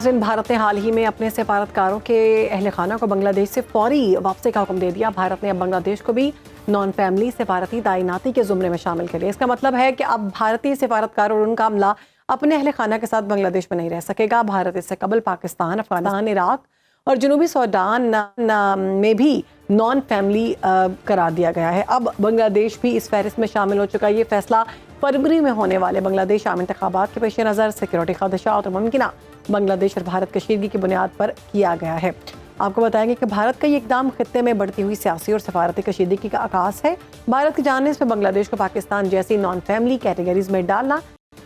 भारत ने हाल ही में अपने सफारतकारों के अहल खाना को बांग्लादेश से फौरी वापसी का हुक्म दे दिया। भारत ने अब बांग्लादेश को भी नॉन फैमिली सफारती तैनाती के जुमरे में शामिल कर लिया। इसका मतलब है कि अब भारतीय सफारतकार और उनका अमला अपने अहल खाना के साथ बांग्लादेश में नहीं रह सकेगा। भारत इससे कबल पाकिस्तान, अफगानिस्तान, इराक और जनूबी सूडान में भी नॉन फैमिली करार दिया गया है। अब बांग्लादेश भी इस फहरिस्त में शामिल हो चुका है। ये फैसला फरवरी में होने वाले बांग्लादेश आम इंतखाबात के पेश नज़र सिक्योरिटी खदशात और मुमकिना बांग्लादेश और भारत कशीदगी की बुनियाद पर किया गया है। आपको बताएंगे कि भारत का ये इकदाम खित्ते में बढ़ती हुई सियासी और सफारती कशीदगी का आगाज़ है। भारत की जानिब से बांग्लादेश को पाकिस्तान जैसी नॉन फैमिली कैटेगरीज में डालना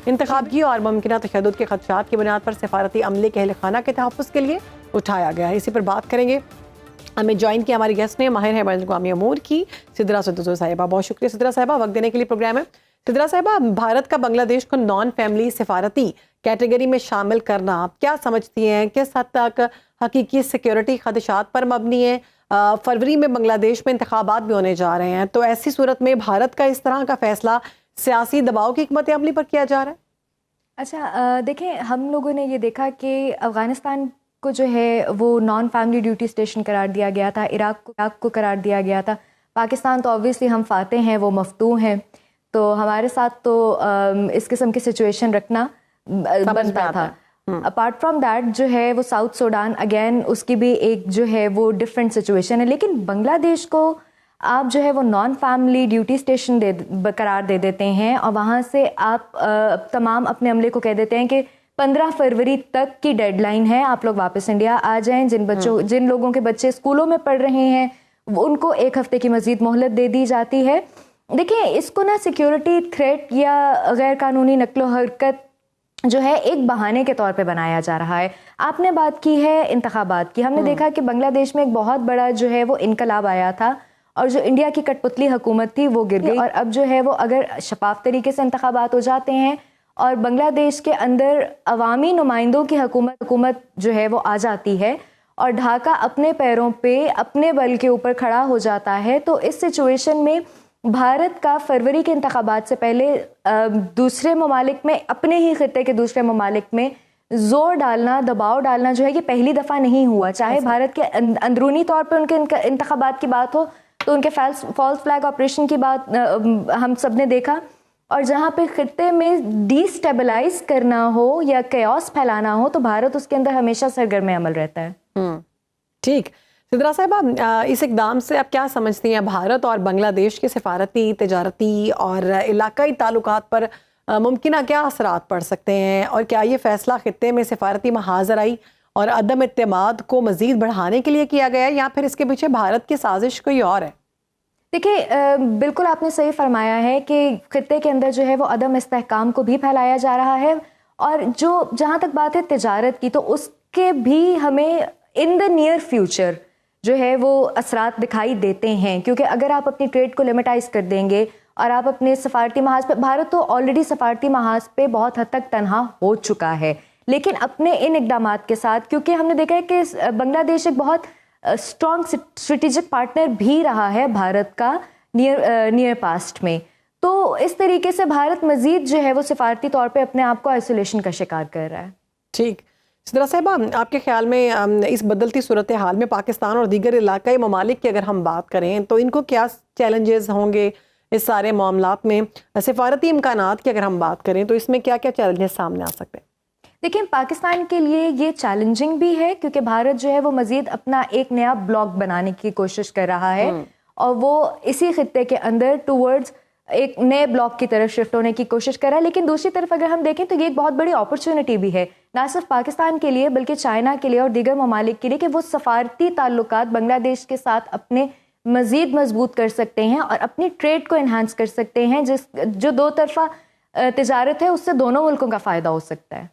इंतखाबी और मुमकिना तशद्दुद के खदशात की बुनियाद पर सफारती अमले के अहल खाना के तहफ़्फ़ुज़ के लिए उठाया गया है। इसी पर बात करेंगे। हमें ज्वाइन किया हमारी गेस्ट ने माहिर है बैनुल-अक़वामी अमूर की सिद्रा सद्दुज़ो साहिबा। बहुत शुक्रिया सिद्रा साहिबा वक्त देने के लिए प्रोग्राम में। सिद्रा साहिबा, भारत का बांग्लादेश को नॉन फैमिली सफारती कैटेगरी में शामिल करना आप क्या समझती हैं? किस हद तक हकीकी सिक्योरिटी खदशात पर मबनी है? फरवरी में बांग्लादेश में इंतखाबात भी होने जा रहे हैं, तो ऐसी सूरत में भारत का इस तरह का फैसला सियासी दबाव की हिकमत अमली पर किया जा रहा है? अच्छा, देखें, हम लोगों ने ये देखा कि अफ़गानिस्तान को जो है वो नॉन फैमिली ड्यूटी स्टेशन करार दिया गया था, इराक को करार दिया गया था। पाकिस्तान तो ऑब्वियसली हम फाते हैं, वो मफ्तूह हैं, तो हमारे साथ तो इस किस्म की सिचुएशन रखना बनता था। अपार्ट फ्रॉम दैट जो है वो साउथ सूडान, अगेन उसकी भी एक जो है वो डिफरेंट सिचुएशन है। लेकिन बांग्लादेश को आप जो है वो नॉन फैमिली ड्यूटी स्टेशन करार दे देते हैं और वहाँ से आप तमाम अपने अमले को कह देते हैं कि 15 फरवरी तक की डेडलाइन है, आप लोग वापस इंडिया आ जाएं। जिन लोगों के बच्चे स्कूलों में पढ़ रहे हैं उनको एक हफ्ते की मजीद मोहलत दे दी जाती है। देखिए, इसको ना सिक्योरिटी थ्रेट या गैर कानूनी नक्लो हरकत जो है एक बहाने के तौर पे बनाया जा रहा है। आपने बात की है इंतखाबात की। हमने देखा कि बांग्लादेश में एक बहुत बड़ा जो है वो इनकलाब आया था और जो इंडिया की कठपुतली हुकूमत थी वो गिर गई। और अब जो है वो अगर शफाफ तरीके से इंतखाबात हो जाते हैं और बांग्लादेश के अंदर अवामी नुमाइंदों की हुकूमत जो है वो आ जाती है और ढाका अपने पैरों पे अपने बल के ऊपर खड़ा हो जाता है, तो इस सिचुएशन में भारत का फरवरी के इंतखाबात से पहले दूसरे ममालिक में, अपने ही खित्ते के दूसरे ममालिक में जोर डालना, दबाव डालना जो है ये पहली दफ़ा नहीं हुआ। चाहे भारत के अंदरूनी तौर पर उनके इंतखाबात की बात हो तो उनके फॉल्स फ्लैग ऑपरेशन की बात हम सब ने देखा, और जहाँ पे खित्ते में डिस्टेबलाइज करना हो या कैओस फैलाना हो तो भारत उसके अंदर हमेशा सरगर्म अमल रहता है। ठीक। सिद्रा साहिबा, इस इकदाम से आप क्या समझती हैं? भारत और बांग्लादेश के सफारती, तजारती और इलाकाई ताल्लुकात पर मुमकिन क्या असरात पड़ सकते हैं, और क्या ये फैसला खित्ते में सफारती महाजराई और अदम इत्तेमाद को मजीद बढ़ाने के लिए किया गया है, या फिर इसके पीछे भारत की साजिश कोई और है? देखिए, बिल्कुल आपने सही फरमाया है कि खित्ते के अंदर जो है वो अदम इस्तेहकाम को भी फैलाया जा रहा है, और जहाँ तक बात है तिजारत की, तो उसके भी हमें इन द नियर फ्यूचर जो है वो असरात दिखाई देते हैं। क्योंकि अगर आप अपनी ट्रेड को लिमिटाइज कर देंगे और आप अपने सफारती महाज पे, भारत तो ऑलरेडी सफारती महाज पे बहुत हद तक तनहा हो चुका है, लेकिन अपने इन इकदामात के साथ, क्योंकि हमने देखा है कि बांग्लादेश एक बहुत स्ट्रॉन्ग स्ट्रेटेजिक पार्टनर भी रहा है भारत का नियर पास्ट में, तो इस तरीके से भारत मजीद जो है वो सिफारती तौर पे अपने आप को आइसोलेशन का शिकार कर रहा है। ठीक। सिद्रा साहिबा, आपके ख्याल में इस बदलती सूरत हाल में पाकिस्तान और दीगर इलाकाई ममालिक की अगर हम बात करें तो इनको क्या चैलेंजेस होंगे इस सारे मामलात में? सफारती इम्कानात की अगर हम बात करें तो इसमें क्या क्या चैलेंजेस सामने आ सकते हैं? देखिए, पाकिस्तान के लिए ये चैलेंजिंग भी है क्योंकि भारत जो है वो मजीद अपना एक नया ब्लॉक बनाने की कोशिश कर रहा है और वो इसी खित्ते के अंदर टूवर्ड्स एक नए ब्लॉक की तरफ शिफ्ट होने की कोशिश कर रहा है। लेकिन दूसरी तरफ अगर हम देखें तो ये एक बहुत बड़ी अपॉर्चुनिटी भी है, ना सिर्फ पाकिस्तान के लिए बल्कि चाइना के लिए और दीगर ममालिक के लिए, कि वो सफारती ताल्लुकात बांग्लादेश के साथ अपने मजीद मजबूत कर सकते हैं और अपनी ट्रेड को इन्हांस कर सकते हैं, जो दो तरफा तिजारत है उससे दोनों मुल्कों का फ़ायदा हो सकता है।